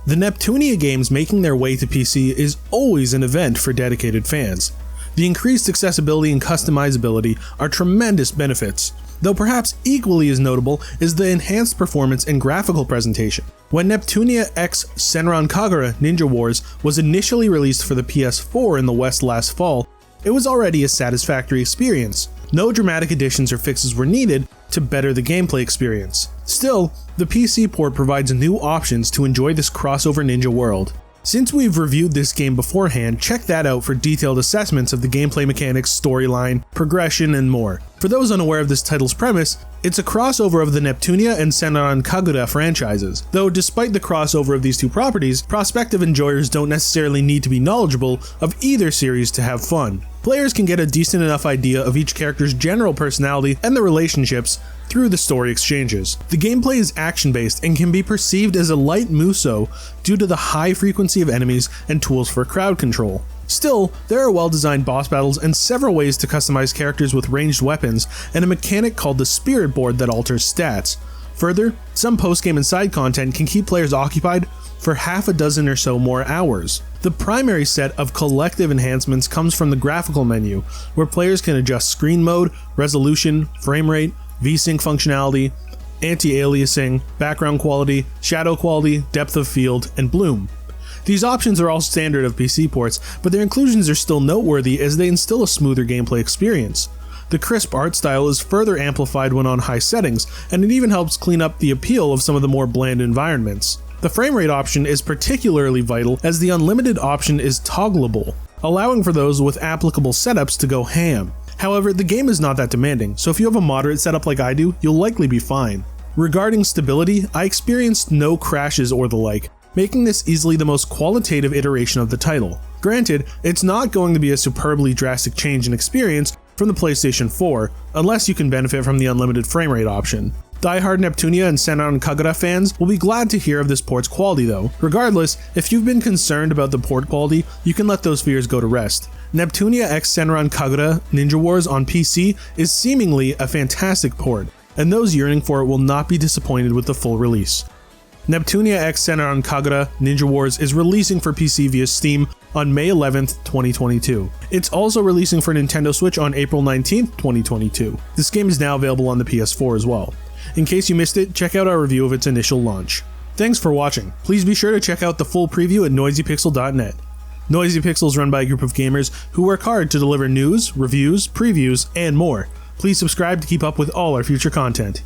The Neptunia games making their way to PC is always an event for dedicated fans. The increased accessibility and customizability are tremendous benefits, though perhaps equally as notable is the enhanced performance and graphical presentation. When Neptunia X Senran Kagura Ninja Wars was initially released for the PS4 in the West last fall, it was already a satisfactory experience. No dramatic additions or fixes were needed to better the gameplay experience. Still, the PC port provides new options to enjoy this crossover ninja world. Since we've reviewed this game beforehand, check that out for detailed assessments of the gameplay mechanics, storyline, progression, and more. For those unaware of this title's premise, it's a crossover of the Neptunia and Senran Kagura franchises, though despite the crossover of these two properties, prospective enjoyers don't necessarily need to be knowledgeable of either series to have fun. Players can get a decent enough idea of each character's general personality and the relationships through the story exchanges. The gameplay is action-based and can be perceived as a light muso due to the high frequency of enemies and tools for crowd control. Still, there are well-designed boss battles and several ways to customize characters with ranged weapons and a mechanic called the Spirit Board that alters stats. Further, some post-game and side content can keep players occupied for half a dozen or so more hours. The primary set of collective enhancements comes from the graphical menu, where players can adjust screen mode, resolution, frame rate, VSync functionality, anti-aliasing, background quality, shadow quality, depth of field, and bloom. These options are all standard of PC ports, but their inclusions are still noteworthy as they instill a smoother gameplay experience. The crisp art style is further amplified when on high settings, and it even helps clean up the appeal of some of the more bland environments. The frame rate option is particularly vital as the unlimited option is toggleable, allowing for those with applicable setups to go ham. However, the game is not that demanding, so if you have a moderate setup like I do, you'll likely be fine. Regarding stability, I experienced no crashes or the like, making this easily the most qualitative iteration of the title. Granted, it's not going to be a superbly drastic change in experience from the PlayStation 4, unless you can benefit from the unlimited frame rate option. Die-hard Neptunia and Senran Kagura fans will be glad to hear of this port's quality though. Regardless, if you've been concerned about the port quality, you can let those fears go to rest. Neptunia x Senran Kagura Ninja Wars on PC is seemingly a fantastic port, and those yearning for it will not be disappointed with the full release. Neptunia x Senran Kagura Ninja Wars is releasing for PC via Steam on May 11th, 2022. It's also releasing for Nintendo Switch on April 19th, 2022. This game is now available on the PS4 as well. In case you missed it, check out our review of its initial launch. Thanks for watching. Please be sure to check out the full preview at noisypixel.net. Noisy Pixel is run by a group of gamers who work hard to deliver news, reviews, previews, and more. Please subscribe to keep up with all our future content.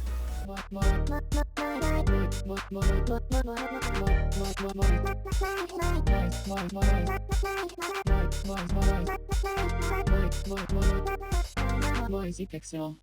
Noisy Pixel.